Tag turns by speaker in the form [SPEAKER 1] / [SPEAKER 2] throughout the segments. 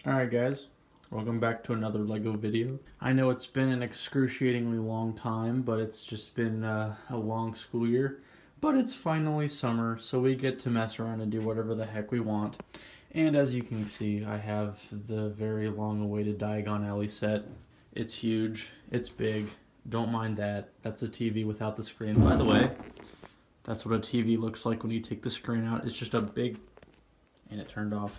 [SPEAKER 1] Alright guys, welcome back to another LEGO video. I know it's been an excruciatingly long time, but it's just been a long school year. But it's finally summer, so we get to mess around and do whatever the heck we want. And as you can see, I have the very long-awaited Diagon Alley set. It's huge, it's big, don't mind that. That's a TV without the screen. By the way, that's what a TV looks like when you take the screen out. It's just a big... and it turned off.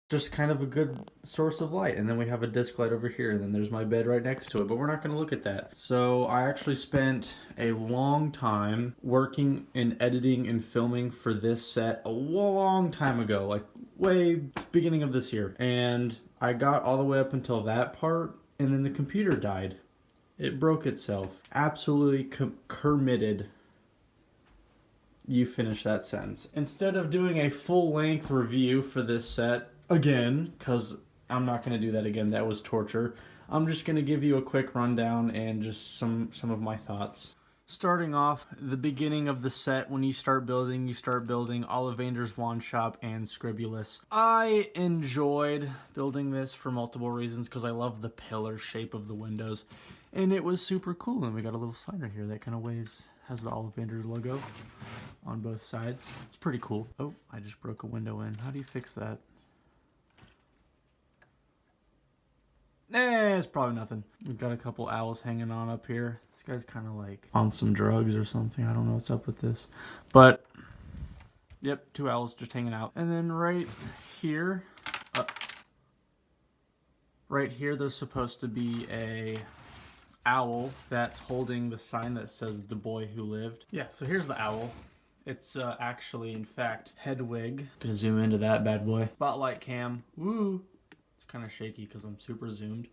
[SPEAKER 1] Just kind of a good source of light. And then we have a disc light over here, and then there's my bed right next to it, but we're not going to look at that. So I actually spent a long time working and editing and filming for this set a long time ago, like way beginning of this year. And I got all the way up until that part, and then the computer died. It broke itself. Absolutely committed. You finish that sentence. Instead of doing a full-length review for this set, again, because I'm not going to do that again, that was torture, I'm just going to give you a quick rundown and just some of my thoughts. Starting off, the beginning of the set, when you start building Ollivander's Wand Shop and Scribulus. I enjoyed building this for multiple reasons, because I love the pillar shape of the windows. And it was super cool, and we got a little sign right here that kind of waves, has the Ollivander's logo on both sides. It's pretty cool. Oh, I just broke a window in. How do you fix that? It's probably nothing. We've got a couple owls hanging on up here. This guy's kind of like on some drugs or something. I don't know what's up with this. But, yep, two owls just hanging out. And then right here, there's supposed to be a owl that's holding the sign that says "The Boy Who Lived." Yeah, so here's the owl. It's actually, in fact, Hedwig. Gonna zoom into that bad boy. Spotlight cam. Woo! It's kind of shaky because I'm super zoomed.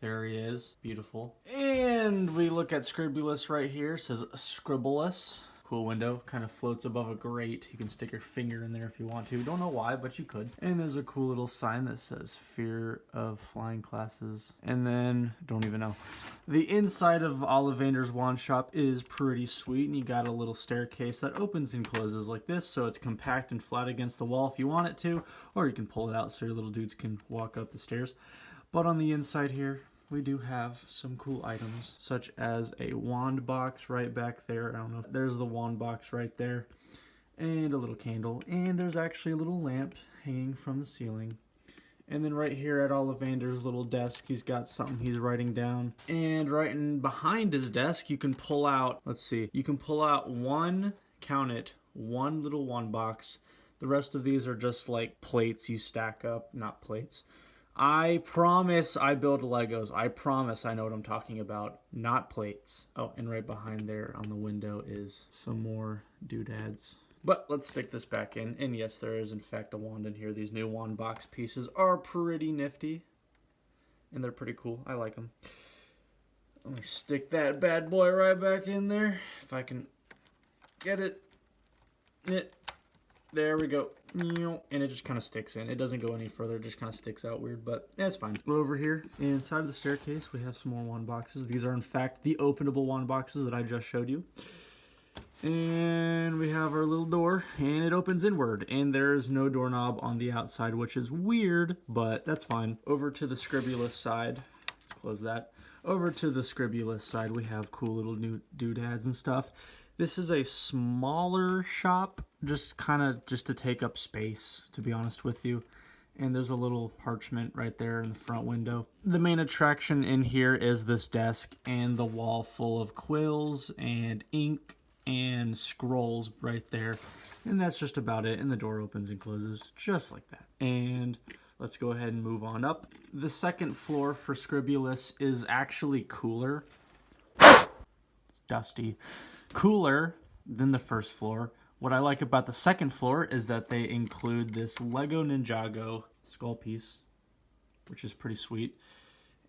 [SPEAKER 1] There he is. Beautiful. And we look at Scribulus right here. It says Scribulus. Cool window. Kind of floats above a grate. You can stick your finger in there if you want to. Don't know why, but you could. And there's a cool little sign that says Fear of Flying Classes. And then, don't even know. The inside of Ollivander's Wand Shop is pretty sweet. And you got a little staircase that opens and closes like this. So it's compact and flat against the wall if you want it to. Or you can pull it out so your little dudes can walk up the stairs. But on the inside here, we do have some cool items, such as a wand box right back there. I don't know. There's the wand box right there. And a little candle. And there's actually a little lamp hanging from the ceiling. And then right here at Ollivander's little desk, he's got something he's writing down. And right in behind his desk, you can pull out, let's see, you can pull out one, count it, one little wand box. The rest of these are just like plates you stack up, not plates. I promise I build Legos. I promise I know what I'm talking about. Not plates. Oh, and right behind there on the window is some more doodads. But let's stick this back in. And yes, there is in fact a wand in here. These new wand box pieces are pretty nifty. And they're pretty cool. I like them. Let me stick that bad boy right back in there. If I can get it. There we go. And it just kind of sticks in. It doesn't go any further. It just kind of sticks out weird, but that's fine. Over here, inside of the staircase, we have some more wand boxes. These are, in fact, the openable wand boxes that I just showed you. And we have our little door, and it opens inward. And there's no doorknob on the outside, which is weird, but that's fine. Over to the Scribulus side. Let's close that. Over to the Scribulus side, we have cool little new doodads and stuff. This is a smaller shop, just to take up space, to be honest with you. And there's a little parchment right there in the front window. The main attraction in here is this desk and the wall full of quills and ink and scrolls right there. And that's just about it. And the door opens and closes just like that. And let's go ahead and move on up. The second floor for Scribulus is actually cooler. It's dusty. Cooler than the first floor. What I like about the second floor is that they include this Lego Ninjago skull piece, which is pretty sweet.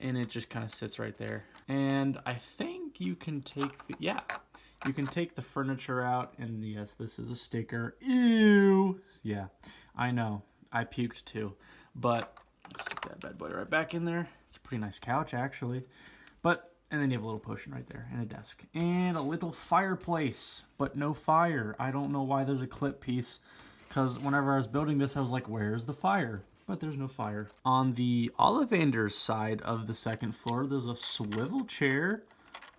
[SPEAKER 1] And it just kind of sits right there. And I think you can take you can take the furniture out, and yes, this is a sticker. Ew. Yeah, I know. I puked too. But let's stick that bad boy right back in there. It's a pretty nice couch, actually. But And then you have a little potion right there and a desk and a little fireplace, but no fire. I don't know why there's a clip piece, because whenever I was building this, I was like, where's the fire? But there's no fire. On the Ollivander's side of the second floor, there's a swivel chair.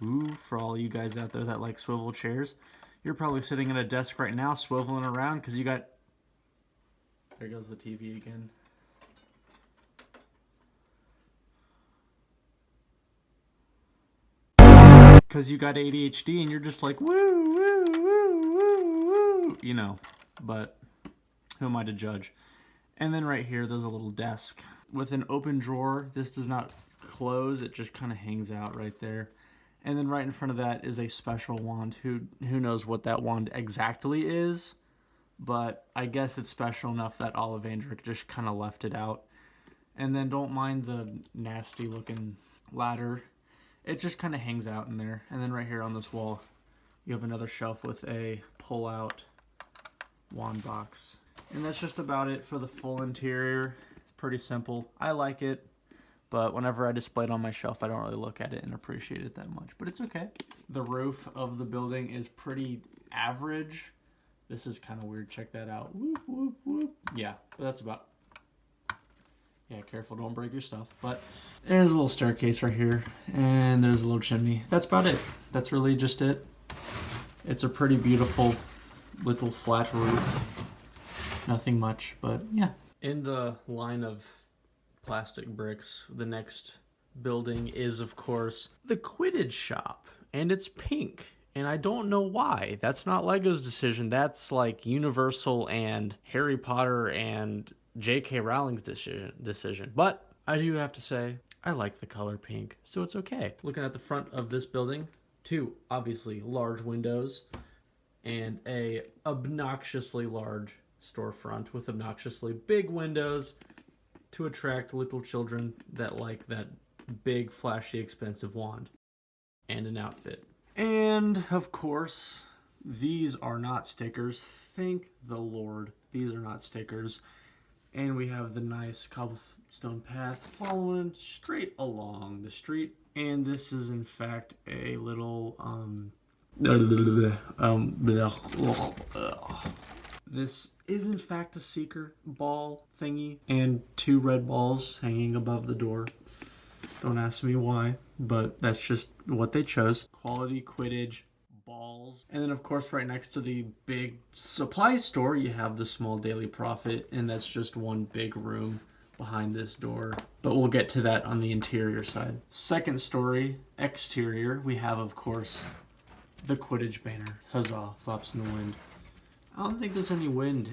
[SPEAKER 1] Ooh, for all you guys out there that like swivel chairs. You're probably sitting at a desk right now swiveling around because you got... There goes the TV again. Because you got ADHD and you're just like, woo, woo, woo, woo, woo, you know, but who am I to judge? And then right here, there's a little desk with an open drawer. This does not close. It just kind of hangs out right there. And then right in front of that is a special wand. Who knows what that wand exactly is, but I guess it's special enough that Ollivander just kind of left it out. And then don't mind the nasty looking ladder. It just kind of hangs out in there. And then right here on this wall, you have another shelf with a pull-out wand box. And that's just about it for the full interior. Pretty simple. I like it, but whenever I display it on my shelf, I don't really look at it and appreciate it that much. But it's okay. The roof of the building is pretty average. This is kind of weird. Check that out. Whoop, whoop, whoop. Yeah, but that's about... Yeah, careful, don't break your stuff. But there's a little staircase right here, and there's a little chimney. That's about it. That's really just it. It's a pretty beautiful little flat roof. Nothing much, but yeah. In the line of plastic bricks, the next building is, of course, the Quidditch shop, and it's pink. And I don't know why. That's not Lego's decision. That's like Universal and Harry Potter and J.K. Rowling's decision. But I do have to say, I like the color pink, so it's okay. Looking at the front of this building, two obviously large windows and a obnoxiously large storefront with obnoxiously big windows to attract little children that like that big, flashy, expensive wand and an outfit. And of course, these are not stickers. Thank the Lord, these are not stickers. And we have the nice cobblestone path following straight along the street. And this is in fact a little this is in fact a seeker ball thingy and two red balls hanging above the door. Don't ask me why, but that's just what they chose. Quality Quidditch balls. And then of course right next to the big supply store you have the small Daily Prophet, and that's just one big room behind this door, but we'll get to that on the interior side. Second story, exterior, we have of course the Quidditch banner. Huzzah, flaps in the wind. I don't think there's any wind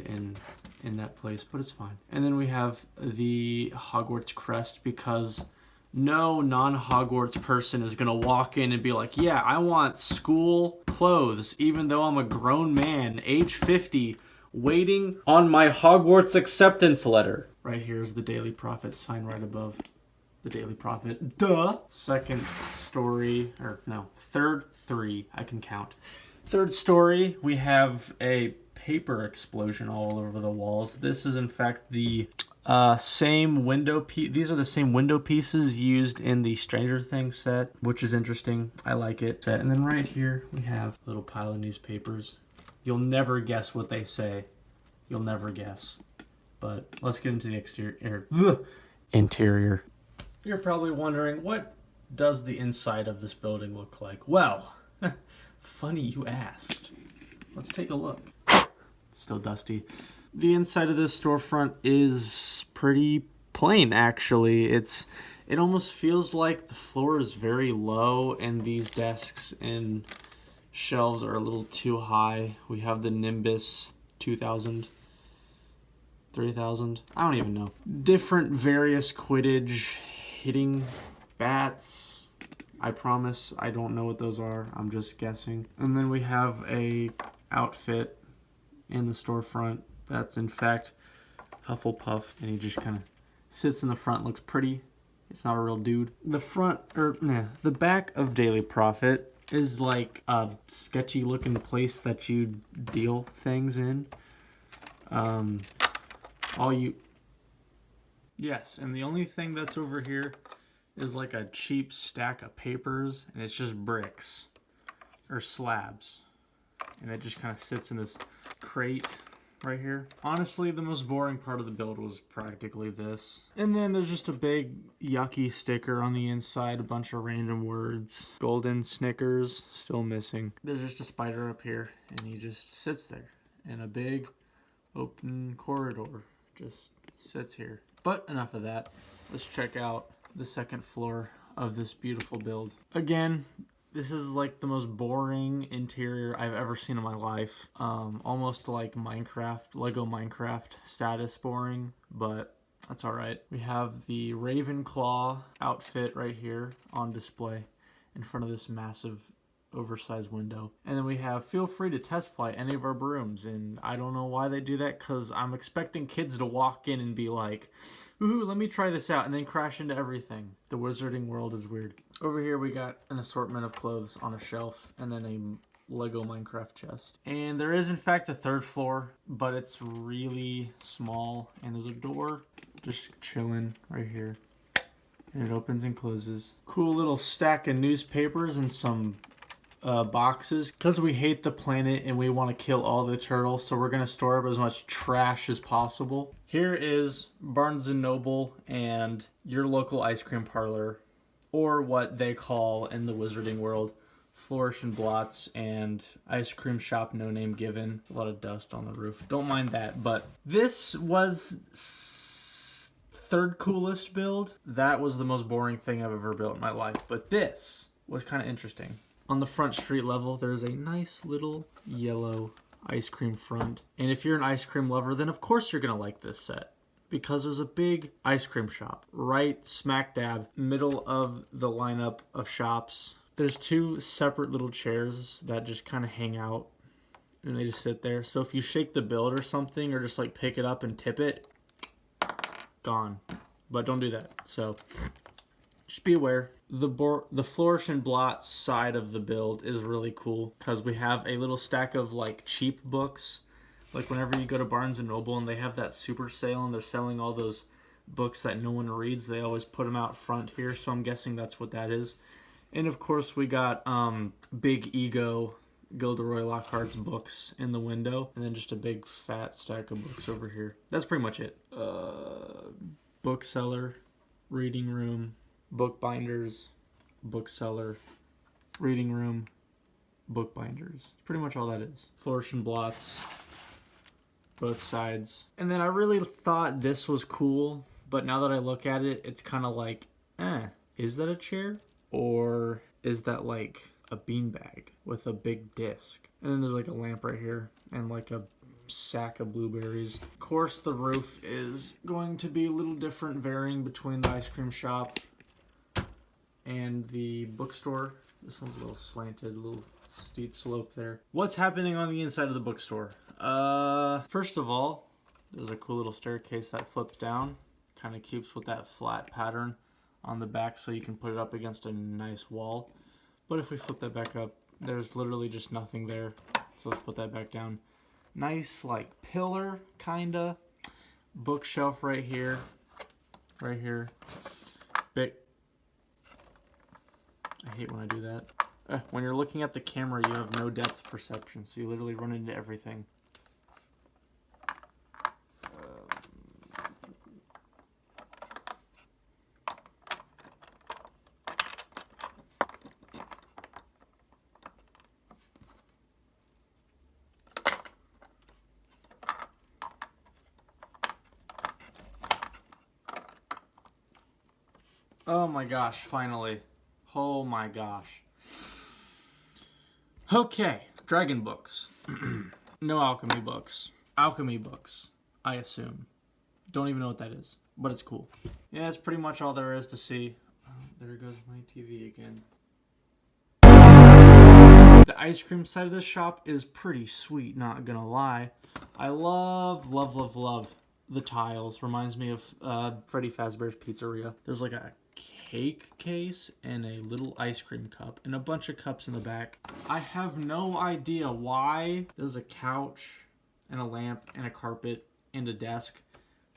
[SPEAKER 1] in that place, but it's fine. And then we have the Hogwarts crest, because no non-Hogwarts person is gonna walk in and be like, yeah, I want school clothes, even though I'm a grown man, age 50, waiting on my Hogwarts acceptance letter. Right here is the Daily Prophet sign right above the Daily Prophet. Duh! Second story, or no, third three, I can count. Third story, we have a paper explosion all over the walls. This is in fact the same window piece. These are the same window pieces used in the Stranger Things set, which is interesting. I like it. And then right here we have a little pile of newspapers. You'll never guess what they say. You'll never guess. But let's get into the exterior. Interior. You're probably wondering, what does the inside of this building look like? Well, funny you asked. Let's take a look. It's still dusty. The inside of this storefront is pretty plain, actually. It almost feels like the floor is very low and these desks and shelves are a little too high. We have the Nimbus 2000, 3000, I don't even know. Different various Quidditch hitting bats. I promise I don't know what those are. I'm just guessing. And then we have a outfit in the storefront. That's in fact Hufflepuff, and he just kind of sits in the front, looks pretty. It's not a real dude. The back of Daily Prophet is like a sketchy looking place that you deal things in. Yes, and the only thing that's over here is like a cheap stack of papers, and it's just bricks or slabs. And it just kind of sits in this crate right here. Honestly, the most boring part of the build was practically this. And then there's just a big yucky sticker on the inside, a bunch of random words. Golden Snickers, still missing. There's just a spider up here, and he just sits there in a big open corridor. Just sits here. But enough of that. Let's check out the second floor of this beautiful build. Again, this is like the most boring interior I've ever seen in my life. Almost like Minecraft, Lego Minecraft status boring, but that's all right. We have the Ravenclaw outfit right here on display in front of this massive oversized window. And then we have feel free to test fly any of our brooms, and I don't know why they do that, because I'm expecting kids to walk in and be like, ooh, let me try this out, and then crash into everything. The wizarding world is weird. Over here we got an assortment of clothes on a shelf, and then a Lego Minecraft chest. And there is in fact a third floor, but it's really small, and there's a door just chilling right here. And it opens and closes. Cool little stack of newspapers and some boxes, because we hate the planet and we want to kill all the turtles, so we're going to store up as much trash as possible. Here is Barnes & Noble and your local ice cream parlor, or what they call in the wizarding world, Flourish and Blots and Ice Cream Shop No Name Given. A lot of dust on the roof. Don't mind that, but this was third coolest build. That was the most boring thing I've ever built in my life, but this was kind of interesting. On the front street level, there's a nice little yellow ice cream front. And if you're an ice cream lover, then of course you're going to like this set, because there's a big ice cream shop right smack dab middle of the lineup of shops. There's two separate little chairs that just kind of hang out, and they just sit there. So if you shake the build or something, or just like pick it up and tip it, gone. But don't do that. So just be aware. The Flourish and Blot side of the build is really cool, because we have a little stack of like cheap books. Like whenever you go to Barnes & Noble and they have that super sale and they're selling all those books that no one reads, they always put them out front here, so I'm guessing that's what that is. And of course we got Big Ego Gilderoy Lockhart's books in the window, and then just a big fat stack of books over here. That's pretty much it. Bookseller, reading room, bookbinders, bookseller, reading room, bookbinders. Pretty much all that is. Flourish and Blots, both sides. And then I really thought this was cool, but now that I look at it, it's kind of like, is that a chair? Or is that like a beanbag with a big disc? And then there's like a lamp right here and like a sack of blueberries. Of course, the roof is going to be a little different, varying between the ice cream shop and the bookstore. This one's a little slanted, a little steep slope there. What's happening on the inside of the bookstore? First of all, there's a cool little staircase that flips down. Kind of keeps with that flat pattern on the back, so you can put it up against a nice wall. But if we flip that back up, there's literally just nothing there. So let's put that back down. Nice like pillar, kinda. Bookshelf right here. Right here. Big. I hate when I do that. When you're looking at the camera, you have no depth perception, so you literally run into everything. Oh my gosh, finally. Oh my gosh. Okay, dragon books. No alchemy books. Alchemy books, I assume. Don't even know what that is, but it's cool. Yeah, that's pretty much all there is to see. Oh, there goes my TV again. The ice cream side of this shop is pretty sweet, not gonna lie. I love the tiles. Reminds me of Freddy Fazbear's Pizzeria. There's like a cake case and a little ice cream cup and a bunch of cups in the back. I have no idea why there's a couch and a lamp and a carpet and a desk.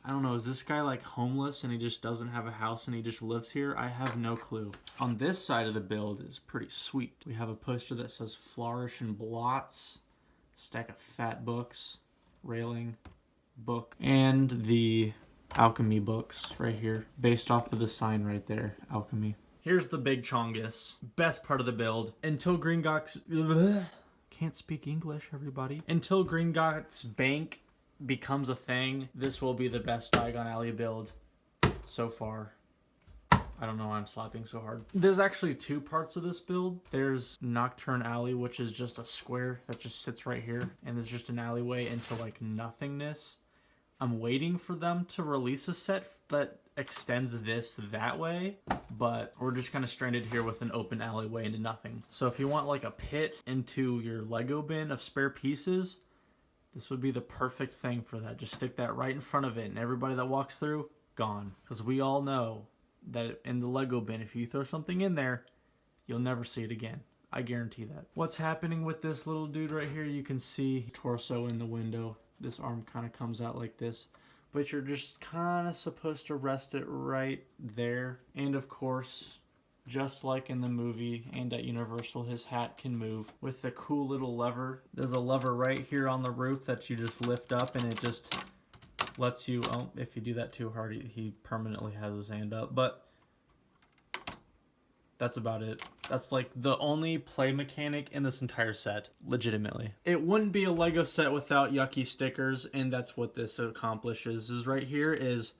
[SPEAKER 1] I don't know, is this guy like homeless and he just doesn't have a house and he just lives here? I have no clue. On this side of the build is pretty sweet. We have a poster that says Flourish and Blots, stack of fat books, railing, book, and the alchemy books right here, based off of the sign right there, alchemy. Here's the big chongus, best part of the build. Until Gringotts, can't speak English, everybody. Until Gringotts Bank becomes a thing, this will be the best Diagon Alley build so far. I don't know why I'm slapping so hard. There's actually two parts of this build. There's Nocturne Alley, which is just a square that just sits right here, and there's just an alleyway into like nothingness. I'm waiting for them to release a set that extends this that way, but we're just kind of stranded here with an open alleyway into nothing. So if you want like a pit into your Lego bin of spare pieces, this would be the perfect thing for that. Just stick that right in front of it, and everybody that walks through, gone. Because we all know that in the Lego bin, if you throw something in there, you'll never see it again. I guarantee that. What's happening with this little dude right here, you can see torso in the window. This arm kind of comes out like this, but you're just kind of supposed to rest it right there. And of course, just like in the movie and at Universal, his hat can move with the cool little lever. There's a lever right here on the roof that you just lift up, and it just lets you, oh, if you do that too hard, he permanently has his hand up. But that's about it. That's like the only play mechanic in this entire set, legitimately. It wouldn't be a Lego set without yucky stickers, and that's what this accomplishes. Is right here is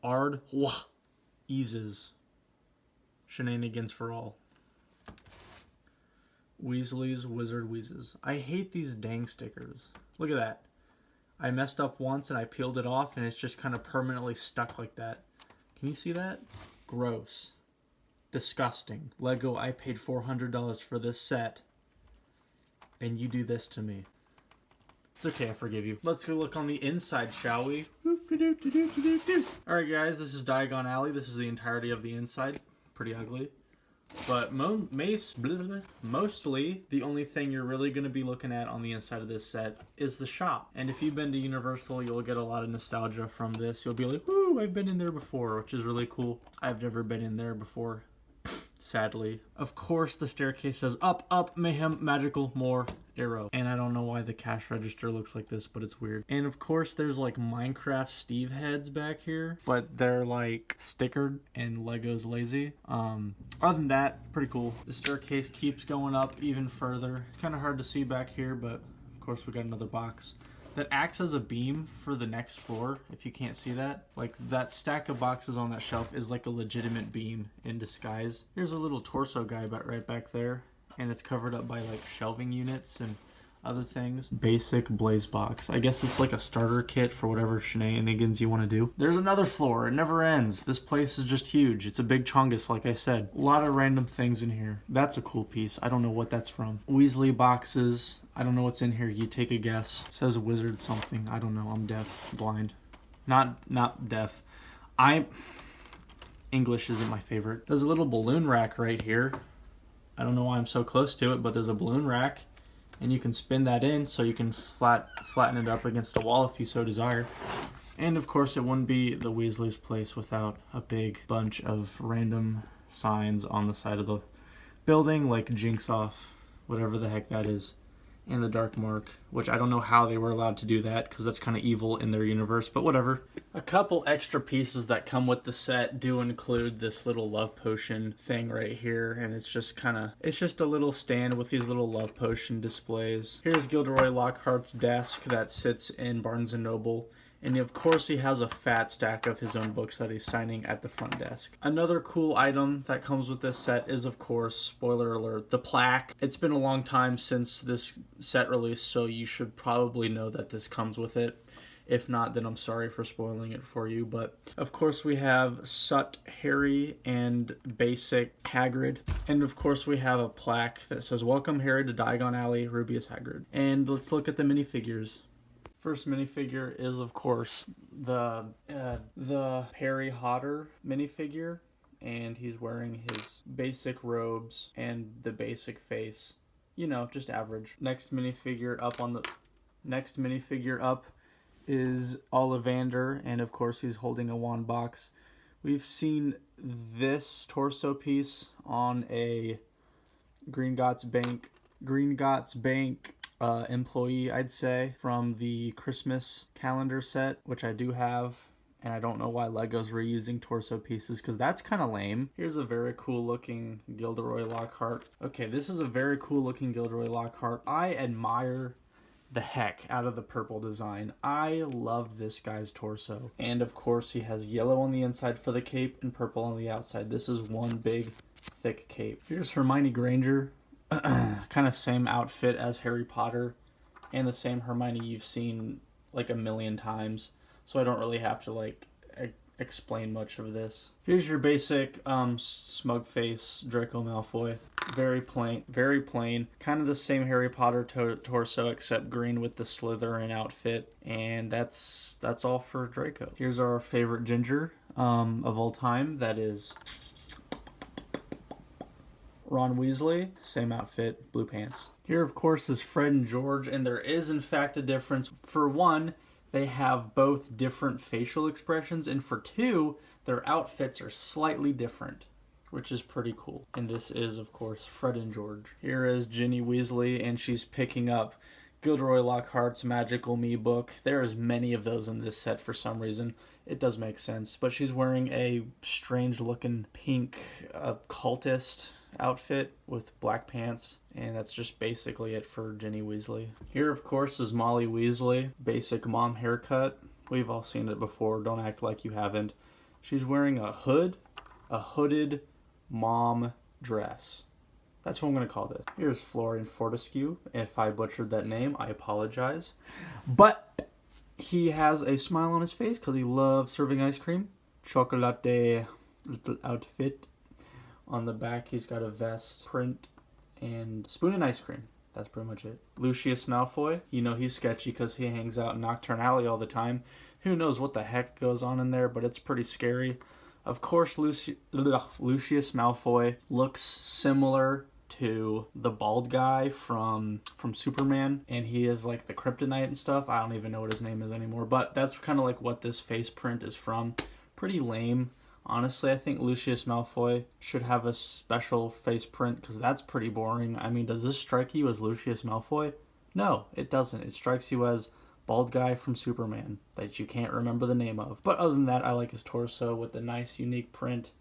[SPEAKER 1] Ard Wah Eases. Shenanigans for all. Weasley's Wizard Wheezes. I hate these dang stickers. Look at that. I messed up once and I peeled it off and it's just kind of permanently stuck like that. Can you see that? Gross. Disgusting. Lego, I paid $400 for this set and you do this to me. It's okay, I forgive you. Let's go look on the inside, shall we? Alright guys, this is Diagon Alley. This is the entirety of the inside. Pretty ugly. But mostly, the only thing you're really going to be looking at on the inside of this set is the shop. And if you've been to Universal, you'll get a lot of nostalgia from this. You'll be like, woo, I've been in there before, which is really cool. I've never been in there before, sadly. Of course, the staircase says, up, up, mayhem, magical, more, arrow. And I don't know why the cash register looks like this, but it's weird. And of course, there's like Minecraft Steve heads back here, but they're like stickered and Lego's lazy. Other than that, pretty cool. The staircase keeps going up even further. It's kind of hard to see back here, but of course we got another box that acts as a beam for the next floor. If you can't see that, like that stack of boxes on that shelf is like a legitimate beam in disguise. Here's a little torso guy right back there, and it's covered up by like shelving units and other things. Basic blaze box. I guess it's like a starter kit for whatever shenanigans you want to do. There's another floor. It never ends. This place is just huge. It's a big chongus, like I said. A lot of random things in here. That's a cool piece. I don't know what that's from. Weasley boxes. I don't know what's in here. You take a guess. It says wizard something. I don't know. I'm deaf. Blind. Not deaf. English isn't my favorite. There's a little balloon rack right here. I don't know why I'm so close to it, but there's a balloon rack. And you can spin that in so you can flatten it up against a wall if you so desire. And of course it wouldn't be the Weasley's place without a big bunch of random signs on the side of the building, like Jinx Off, whatever the heck that is, and the Dark Mark, which I don't know how they were allowed to do that because that's kind of evil in their universe, but whatever. A couple extra pieces that come with the set do include this little love potion thing right here, and it's just a little stand with these little love potion displays. Here's Gilderoy Lockhart's desk that sits in Barnes & Noble. And of course he has a fat stack of his own books that he's signing at the front desk. Another cool item that comes with this set is, of course, spoiler alert, the plaque. It's been a long time since this set released, so you should probably know that this comes with it. If not, then I'm sorry for spoiling it for you. But of course we have Sut, Harry, and Basic Hagrid. And of course we have a plaque that says, "Welcome Harry to Diagon Alley, Rubius Hagrid." And let's look at the minifigures. First minifigure is, of course, the Harry Potter minifigure, and he's wearing his basic robes and the basic face. You know, just average. Next minifigure up is Ollivander, and of course he's holding a wand box. We've seen this torso piece on a Gringotts Bank employee, I'd say, from the Christmas calendar set, which I do have. And I don't know why Lego's reusing torso pieces, because that's kind of lame. Here's a very cool looking Gilderoy Lockhart. Okay, this is a very cool looking Gilderoy Lockhart. I admire the heck out of the purple design. I love this guy's torso. And of course he has yellow on the inside for the cape and purple on the outside. This is one big thick cape. Here's Hermione Granger. Kind of same outfit as Harry Potter, and the same Hermione you've seen like a million times. So I don't really have to like explain much of this. Here's your basic smug face Draco Malfoy. Very plain. Kind of the same Harry Potter torso except green with the Slytherin outfit. And that's all for Draco. Here's our favorite ginger of all time. That is Ron Weasley. Same outfit, blue pants. Here of course is Fred and George, and there is in fact a difference. For one, they have both different facial expressions, and for two, their outfits are slightly different, which is pretty cool. And this is, of course, Fred and George. Here is Ginny Weasley, and she's picking up Gilderoy Lockhart's Magical Me book. There is many of those in this set for some reason. It does make sense, but she's wearing a strange-looking pink cultist outfit with black pants, and that's just basically it for Ginny Weasley. Here of course is Molly Weasley, basic mom haircut. We've all seen it before, don't act like you haven't. She's wearing a hooded mom dress. That's what I'm going to call this. Here's Florian Fortescue. If I butchered that name, I apologize, but he has a smile on his face because he loves serving ice cream. Chocolate little outfit. On the back, he's got a vest, print, and spoon and ice cream. That's pretty much it. Lucius Malfoy. You know he's sketchy because he hangs out in Nocturne Alley all the time. Who knows what the heck goes on in there, but it's pretty scary. Of course, Lucius Malfoy looks similar to the bald guy from Superman, and he is like the kryptonite and stuff. I don't even know what his name is anymore, but that's kind of like what this face print is from. Pretty lame. Honestly, I think Lucius Malfoy should have a special face print because that's pretty boring. I mean, does this strike you as Lucius Malfoy? No, it doesn't. It strikes you as bald guy from Superman that you can't remember the name of. But other than that, I like his torso with the nice, unique print,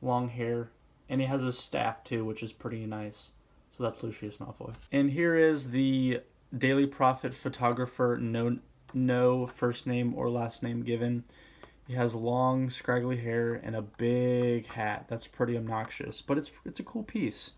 [SPEAKER 1] long hair, and he has his staff too, which is pretty nice. So that's Lucius Malfoy. And here is the Daily Prophet photographer, no first name or last name given. He has long, scraggly hair and a big hat. That's pretty obnoxious, but it's a cool piece.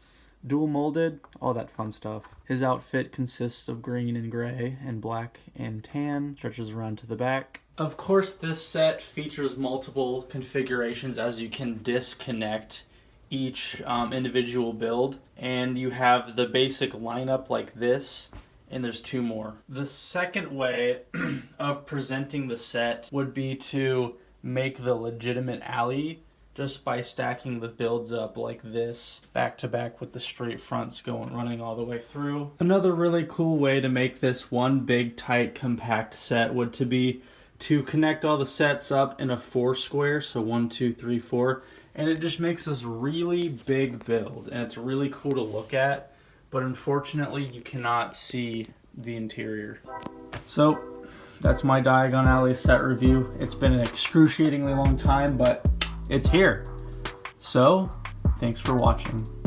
[SPEAKER 1] Dual molded, all that fun stuff. His outfit consists of green and gray and black and tan, stretches around to the back. Of course, this set features multiple configurations as you can disconnect each individual build, and you have the basic lineup like this, and there's two more. The second way of presenting the set would be to make the legitimate alley just by stacking the builds up like this, back to back with the straight fronts running all the way through. Another really cool way to make this one big, tight, compact set would be to connect all the sets up in a 4 square, so 1, 2, 3, 4, and it just makes this really big build, and it's really cool to look at. But unfortunately, you cannot see the interior. So, that's my Diagon Alley set review. It's been an excruciatingly long time, but it's here. So, thanks for watching.